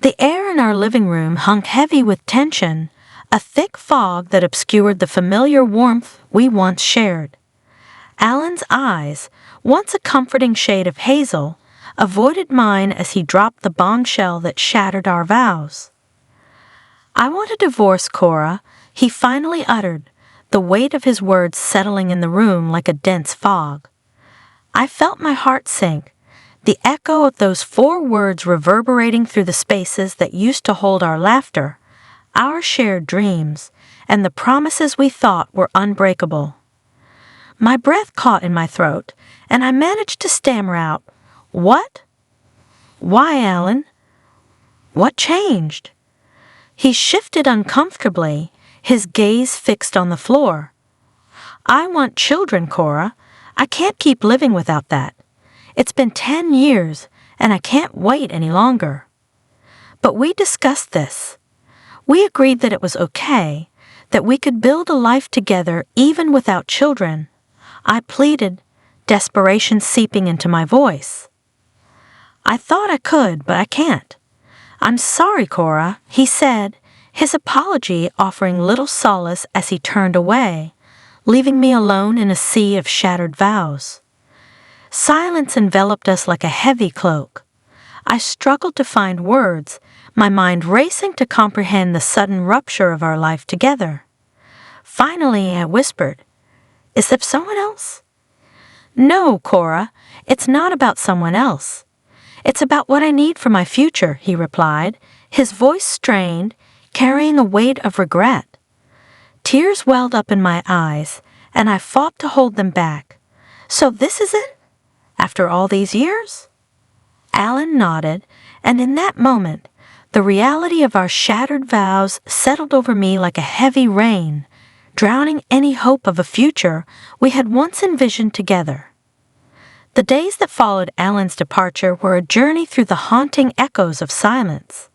The air in our living room hung heavy with tension, a thick fog that obscured the familiar warmth we once shared. Alan's eyes, once a comforting shade of hazel, avoided mine as he dropped the bombshell that shattered our vows. "I want a divorce, Cora," he finally uttered, the weight of his words settling in the room like a dense fog. I felt my heart sink, the echo of those 4 words reverberating through the spaces that used to hold our laughter, our shared dreams, and the promises we thought were unbreakable. My breath caught in my throat, and I managed to stammer out, "What?" "Why, Alan? What changed?" He shifted uncomfortably, his gaze fixed on the floor. "I want children, Cora. I can't keep living without that. It's been 10 years, and I can't wait any longer." But we discussed this. We agreed that it was okay, that we could build a life together even without children. I pleaded, desperation seeping into my voice. "I thought I could, but I can't. I'm sorry, Cora," he said, his apology offering little solace as he turned away, leaving me alone in a sea of shattered vows. Silence enveloped us like a heavy cloak. I struggled to find words, my mind racing to comprehend the sudden rupture of our life together. Finally, I whispered, "Is there someone else?" "No, Cora, it's not about someone else. It's about what I need for my future," he replied, his voice strained, carrying a weight of regret. Tears welled up in my eyes, and I fought to hold them back. "So this is it? After all these years?" Alan nodded, and in that moment, the reality of our shattered vows settled over me like a heavy rain, drowning any hope of a future we had once envisioned together. The days that followed Alan's departure were a journey through the haunting echoes of silence.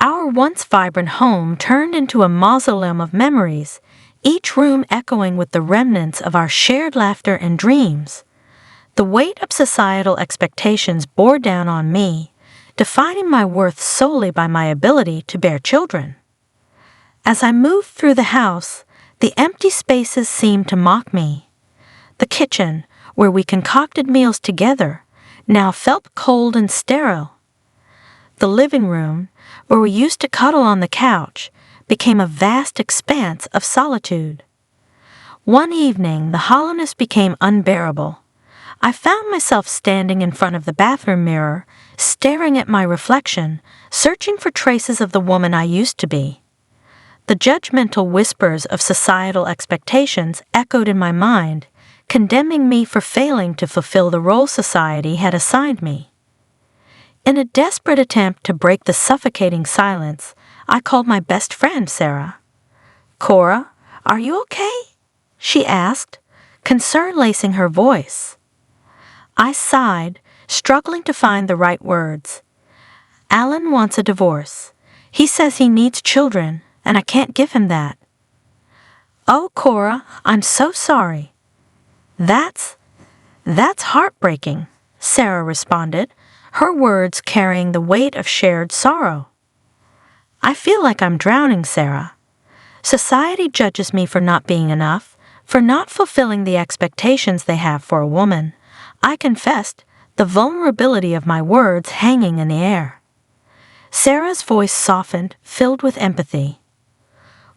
Our once vibrant home turned into a mausoleum of memories, each room echoing with the remnants of our shared laughter and dreams. The weight of societal expectations bore down on me, defining my worth solely by my ability to bear children. As I moved through the house, the empty spaces seemed to mock me. The kitchen, where we concocted meals together, now felt cold and sterile. The living room, where we used to cuddle on the couch, became a vast expanse of solitude. One evening, the hollowness became unbearable. I found myself standing in front of the bathroom mirror, staring at my reflection, searching for traces of the woman I used to be. The judgmental whispers of societal expectations echoed in my mind, condemning me for failing to fulfill the role society had assigned me. In a desperate attempt to break the suffocating silence, I called my best friend, Sarah. "Cora, are you okay?" she asked, concern lacing her voice. I sighed, struggling to find the right words. "Alan wants a divorce. He says he needs children, and I can't give him that." "Oh, Cora, I'm so sorry." That's heartbreaking," Sarah responded, her words carrying the weight of shared sorrow. "I feel like I'm drowning, Sarah. Society judges me for not being enough, for not fulfilling the expectations they have for a woman." I confessed, the vulnerability of my words hanging in the air. Sarah's voice softened, filled with empathy.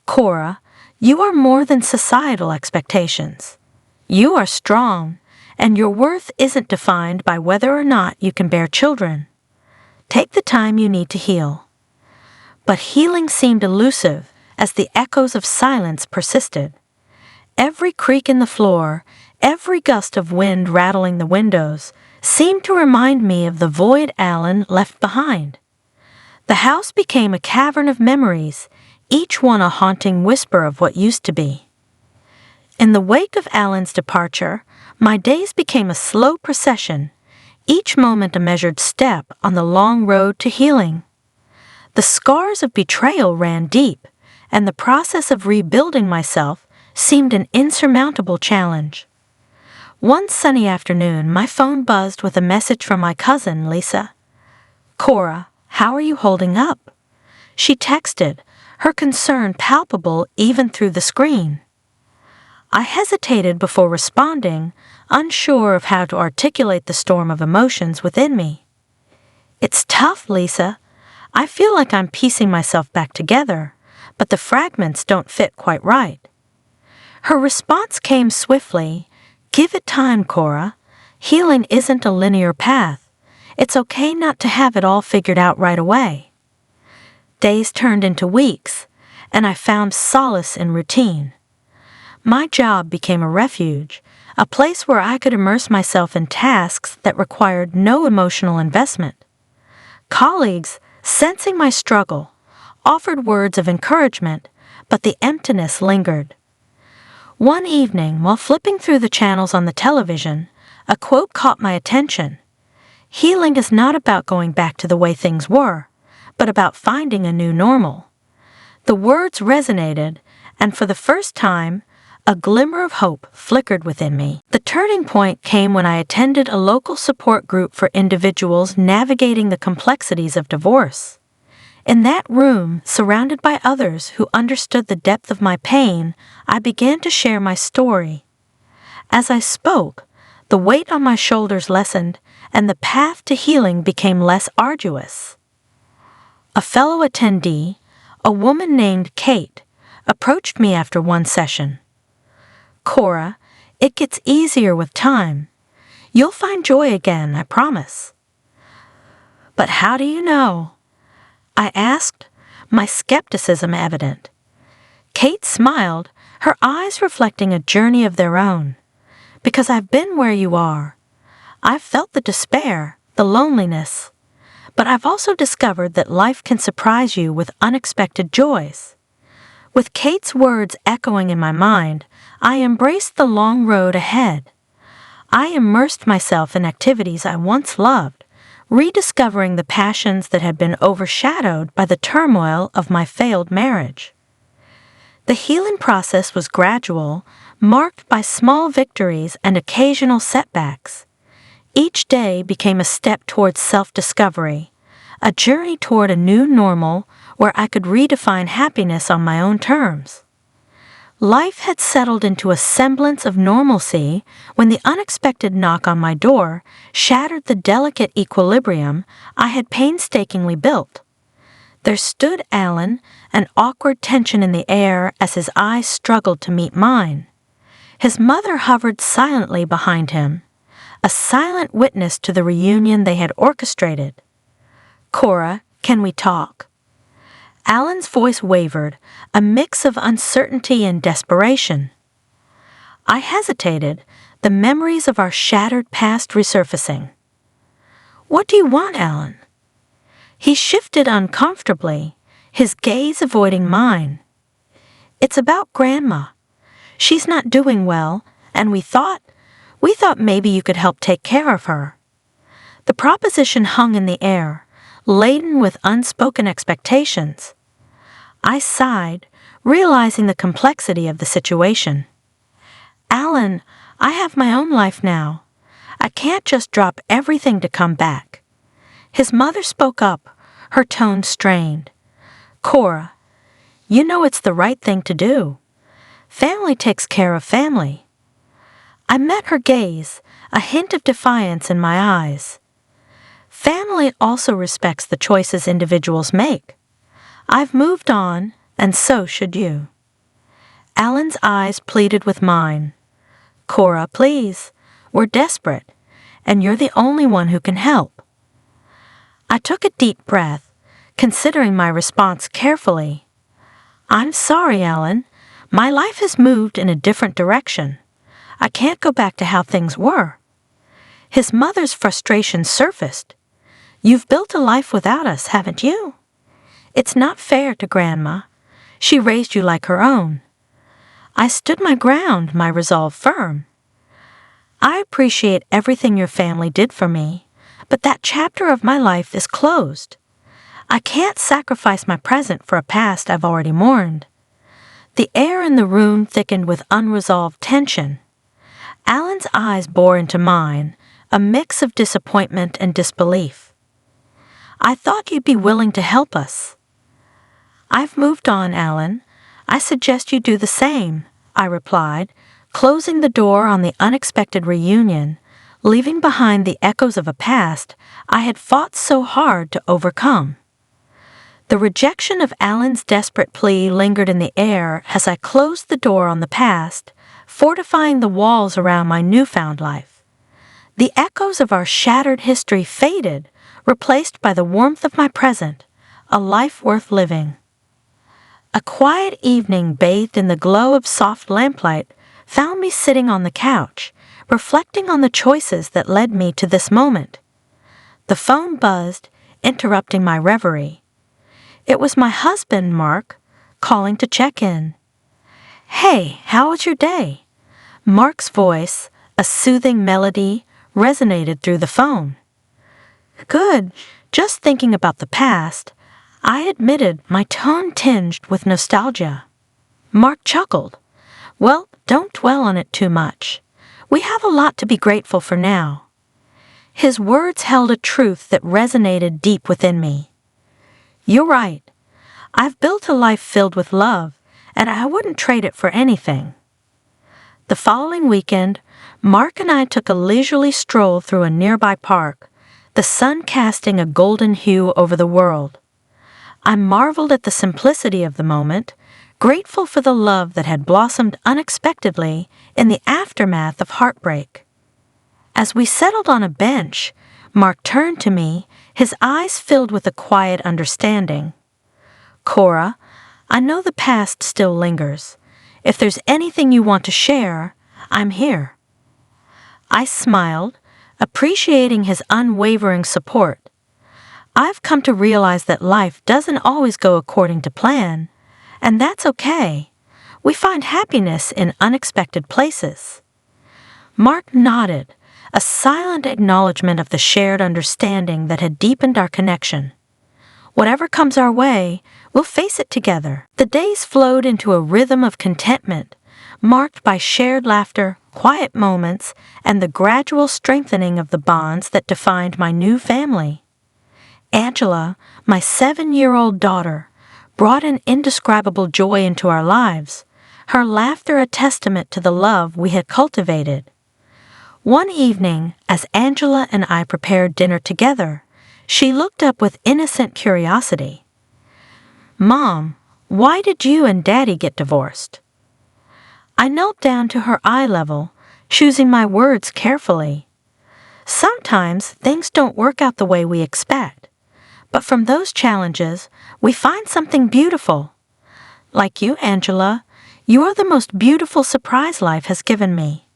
"Cora, you are more than societal expectations. You are strong, and your worth isn't defined by whether or not you can bear children. Take the time you need to heal." But healing seemed elusive as the echoes of silence persisted. Every creak in the floor, every gust of wind rattling the windows, seemed to remind me of the void Alan left behind. The house became a cavern of memories, each one a haunting whisper of what used to be. In the wake of Alan's departure, my days became a slow procession, each moment a measured step on the long road to healing. The scars of betrayal ran deep, and the process of rebuilding myself seemed an insurmountable challenge. One sunny afternoon, my phone buzzed with a message from my cousin, Lisa. "Cora, "How are you holding up?" she texted, her concern palpable even through the screen. I hesitated before responding, unsure of how to articulate the storm of emotions within me. "It's tough, Lisa. I feel like I'm piecing myself back together, but the fragments don't fit quite right." Her response came swiftly. "Give it time, Cora. Healing isn't a linear path. It's okay not to have it all figured out right away." Days turned into weeks, and I found solace in routine. My job became a refuge, a place where I could immerse myself in tasks that required no emotional investment. Colleagues, sensing my struggle, offered words of encouragement, but the emptiness lingered. One evening, while flipping through the channels on the television, a quote caught my attention. "Healing is not about going back to the way things were, but about finding a new normal." The words resonated, and for the first time, a glimmer of hope flickered within me. The turning point came when I attended a local support group for individuals navigating the complexities of divorce. In that room, surrounded by others who understood the depth of my pain, I began to share my story. As I spoke, the weight on my shoulders lessened, and the path to healing became less arduous. A fellow attendee, a woman named Kate, approached me after one session. "Cora, it gets easier with time. You'll find joy again, I promise." "But how do you know?" I asked, my skepticism evident. Kate smiled, her eyes reflecting a journey of their own. "Because I've been where you are. I've felt the despair, the loneliness. But I've also discovered that life can surprise you with unexpected joys." With Kate's words echoing in my mind, I embraced the long road ahead. I immersed myself in activities I once loved, rediscovering the passions that had been overshadowed by the turmoil of my failed marriage. The healing process was gradual, marked by small victories and occasional setbacks. Each day became a step towards self-discovery, a journey toward a new normal where I could redefine happiness on my own terms. Life had settled into a semblance of normalcy when the unexpected knock on my door shattered the delicate equilibrium I had painstakingly built. There stood Alan, an awkward tension in the air as his eyes struggled to meet mine. His mother hovered silently behind him, a silent witness to the reunion they had orchestrated. "Cora, can we talk?" Alan's voice wavered, a mix of uncertainty and desperation. I hesitated, the memories of our shattered past resurfacing. "What do you want, Alan?" He shifted uncomfortably, his gaze avoiding mine. "It's about Grandma. She's not doing well, and we thought maybe you could help take care of her." The proposition hung in the air, laden with unspoken expectations. I sighed, realizing the complexity of the situation. "Alan, I have my own life now. I can't just drop everything to come back." His mother spoke up, her tone strained. "Cora, you know it's the right thing to do. Family takes care of family." I met her gaze, a hint of defiance in my eyes. "Family also respects the choices individuals make. I've moved on, and so should you." Alan's eyes pleaded with mine. "Cora, please, we're desperate, and you're the only one who can help." I took a deep breath, considering my response carefully. "I'm sorry, Alan. My life has moved in a different direction. I can't go back to how things were." His mother's frustration surfaced. "You've built a life without us, haven't you? It's not fair to Grandma. She raised you like her own." I stood my ground, my resolve firm. "I appreciate everything your family did for me, but that chapter of my life is closed. I can't sacrifice my present for a past I've already mourned." The air in the room thickened with unresolved tension. Alan's eyes bore into mine, a mix of disappointment and disbelief. I thought you'd be willing to help us." "I've moved on, Alan. I suggest you do the same," I replied, closing the door on the unexpected reunion, leaving behind the echoes of a past I had fought so hard to overcome. The rejection of Alan's desperate plea lingered in the air as I closed the door on the past, fortifying the walls around my newfound life. The echoes of our shattered history faded, replaced by the warmth of my present, a life worth living. A quiet evening bathed in the glow of soft lamplight found me sitting on the couch, reflecting on the choices that led me to this moment. The phone buzzed, interrupting my reverie. It was my husband, Mark, calling to check in. "Hey, how was your day?" Mark's voice, a soothing melody, resonated through the phone. "Good, just thinking about the past," I admitted, my tone tinged with nostalgia. Mark chuckled. "Well, don't dwell on it too much. We have a lot to be grateful for now." His words held a truth that resonated deep within me. "You're right. I've built a life filled with love, and I wouldn't trade it for anything." The following weekend, Mark and I took a leisurely stroll through a nearby park, the sun casting a golden hue over the world. I marveled at the simplicity of the moment, grateful for the love that had blossomed unexpectedly in the aftermath of heartbreak. As we settled on a bench, Mark turned to me, his eyes filled with a quiet understanding. "Cora, I know the past still lingers. If there's anything you want to share, I'm here." I smiled, appreciating his unwavering support. I've come to realize that life doesn't always go according to plan, and that's okay. We find happiness in unexpected places. Mark nodded, a silent acknowledgement of the shared understanding that had deepened our connection. Whatever comes our way, we'll face it together. The days flowed into a rhythm of contentment, marked by shared laughter, quiet moments, and the gradual strengthening of the bonds that defined my new family. Angela, my 7-year-old daughter, brought an indescribable joy into our lives, her laughter a testament to the love we had cultivated. One evening, as Angela and I prepared dinner together, she looked up with innocent curiosity. "Mom, why did you and Daddy get divorced?" I knelt down to her eye level, choosing my words carefully. Sometimes things don't work out the way we expect, but from those challenges, we find something beautiful. Like you, Angela, you're the most beautiful surprise life has given me.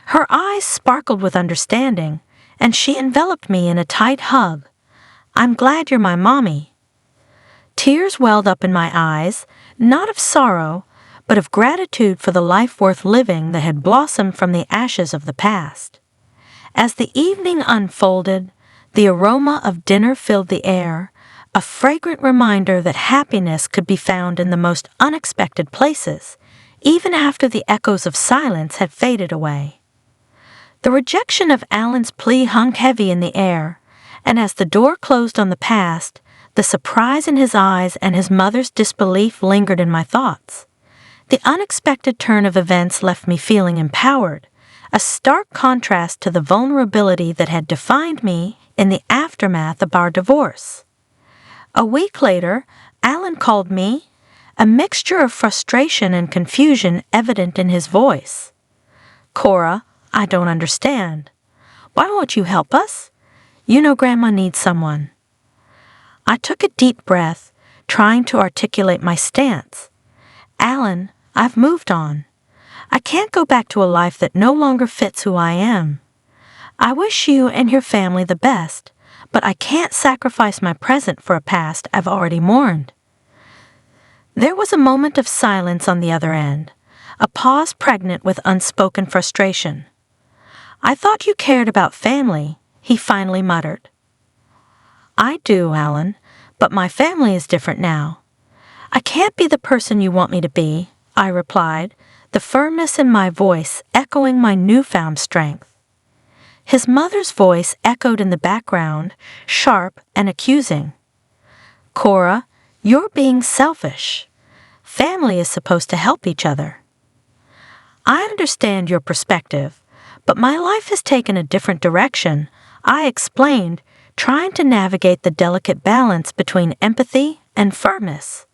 Her eyes sparkled with understanding, and she enveloped me in a tight hug. "I'm glad you're my mommy." Tears welled up in my eyes, not of sorrow, but of gratitude for the life worth living that had blossomed from the ashes of the past. As the evening unfolded, the aroma of dinner filled the air, a fragrant reminder that happiness could be found in the most unexpected places, even after the echoes of silence had faded away. The rejection of Alan's plea hung heavy in the air, and as the door closed on the past, the surprise in his eyes and his mother's disbelief lingered in my thoughts. The unexpected turn of events left me feeling empowered, a stark contrast to the vulnerability that had defined me in the aftermath of our divorce. A week later, Alan called me, a mixture of frustration and confusion evident in his voice. "Cora, I don't understand. Why won't you help us? You know Grandma needs someone." I took a deep breath, trying to articulate my stance. "Alan, I've moved on. I can't go back to a life that no longer fits who I am. I wish you and your family the best, but I can't sacrifice my present for a past I've already mourned." There was a moment of silence on the other end, a pause pregnant with unspoken frustration. "I thought you cared about family," he finally muttered. "I do, Alan, but my family is different now. I can't be the person you want me to be," I replied, the firmness in my voice echoing my newfound strength. His mother's voice echoed in the background, sharp and accusing. "Cora, you're being selfish. Family is supposed to help each other." "I understand your perspective, but my life has taken a different direction," I explained, trying to navigate the delicate balance between empathy and firmness.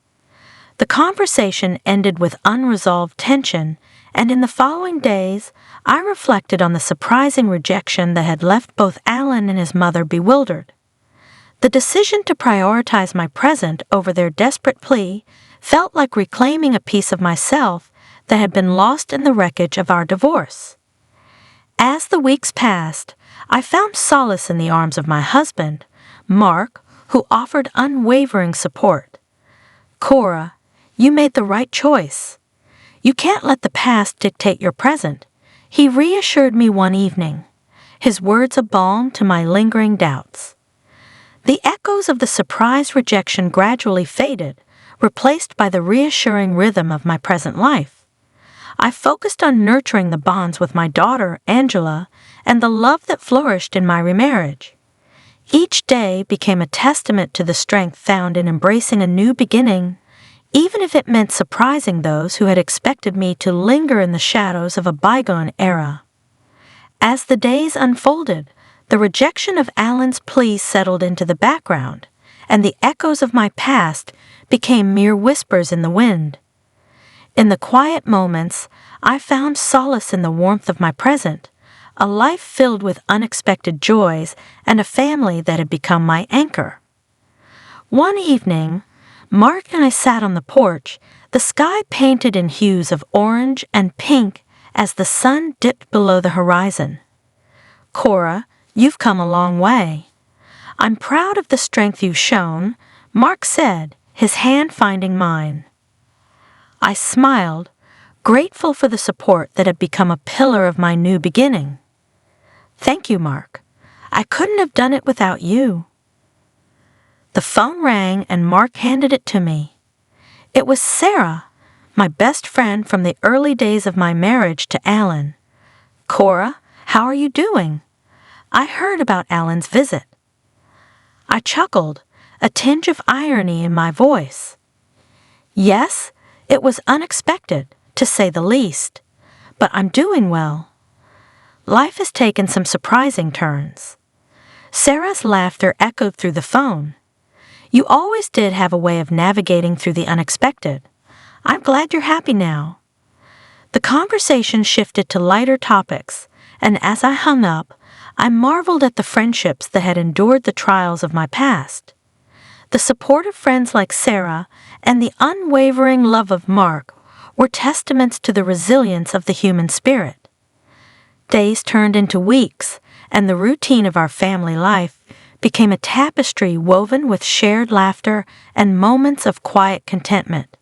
The conversation ended with unresolved tension, and in the following days, I reflected on the surprising rejection that had left both Alan and his mother bewildered. The decision to prioritize my present over their desperate plea felt like reclaiming a piece of myself that had been lost in the wreckage of our divorce. As the weeks passed, I found solace in the arms of my husband, Mark, who offered unwavering support. "Cora, you made the right choice. You can't let the past dictate your present," he reassured me one evening, his words a balm to my lingering doubts. The echoes of the surprise rejection gradually faded, replaced by the reassuring rhythm of my present life. I focused on nurturing the bonds with my daughter, Angela, and the love that flourished in my remarriage. Each day became a testament to the strength found in embracing a new beginning, even if it meant surprising those who had expected me to linger in the shadows of a bygone era. As the days unfolded, the rejection of Alan's pleas settled into the background, and the echoes of my past became mere whispers in the wind. In the quiet moments, I found solace in the warmth of my present, a life filled with unexpected joys and a family that had become my anchor. One evening, Mark and I sat on the porch, the sky painted in hues of orange and pink as the sun dipped below the horizon. "Cora, you've come a long way. I'm proud of the strength you've shown," Mark said, his hand finding mine. I smiled, grateful for the support that had become a pillar of my new beginning. "Thank you, Mark. I couldn't have done it without you." The phone rang and Mark handed it to me. It was Sarah, my best friend from the early days of my marriage to Alan. "Cora, how are you doing? I heard about Alan's visit." I chuckled, a tinge of irony in my voice. "Yes, it was unexpected, to say the least, but I'm doing well. Life has taken some surprising turns." Sarah's laughter echoed through the phone. "You always did have a way of navigating through the unexpected. I'm glad you're happy now." The conversation shifted to lighter topics, and as I hung up, I marveled at the friendships that had endured the trials of my past. The support of friends like Sarah and the unwavering love of Mark were testaments to the resilience of the human spirit. Days turned into weeks, and the routine of our family life became a tapestry woven with shared laughter and moments of quiet contentment.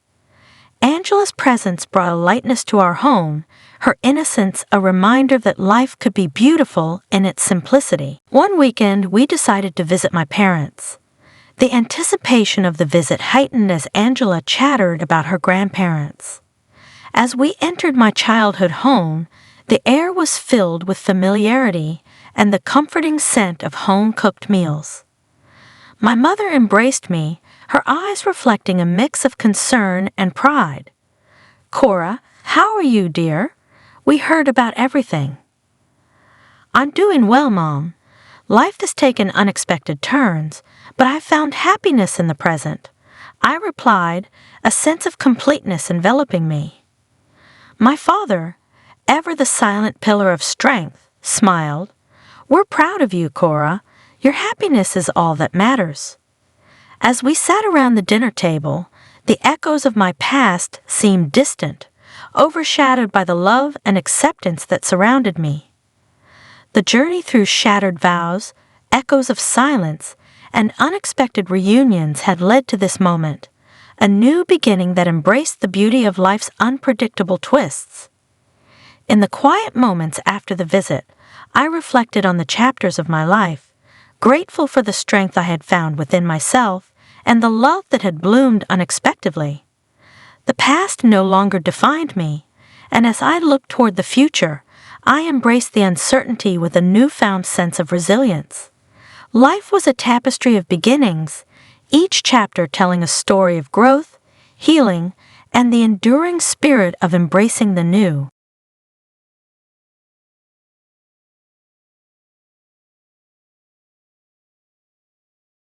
Angela's presence brought a lightness to our home, her innocence a reminder that life could be beautiful in its simplicity. One weekend, we decided to visit my parents. The anticipation of the visit heightened as Angela chattered about her grandparents. As we entered my childhood home, the air was filled with familiarity and the comforting scent of home-cooked meals. My mother embraced me, her eyes reflecting a mix of concern and pride. "Cora, how are you, dear? We heard about everything." "I'm doing well, Mom. Life has taken unexpected turns, but I found happiness in the present," I replied, a sense of completeness enveloping me. My father, ever the silent pillar of strength, smiled. "We're proud of you, Cora. Your happiness is all that matters." As we sat around the dinner table, the echoes of my past seemed distant, overshadowed by the love and acceptance that surrounded me. The journey through shattered vows, echoes of silence, and unexpected reunions had led to this moment, a new beginning that embraced the beauty of life's unpredictable twists. In the quiet moments after the visit, I reflected on the chapters of my life, grateful for the strength I had found within myself and the love that had bloomed unexpectedly. The past no longer defined me, and as I looked toward the future, I embraced the uncertainty with a newfound sense of resilience. Life was a tapestry of beginnings, each chapter telling a story of growth, healing, and the enduring spirit of embracing the new.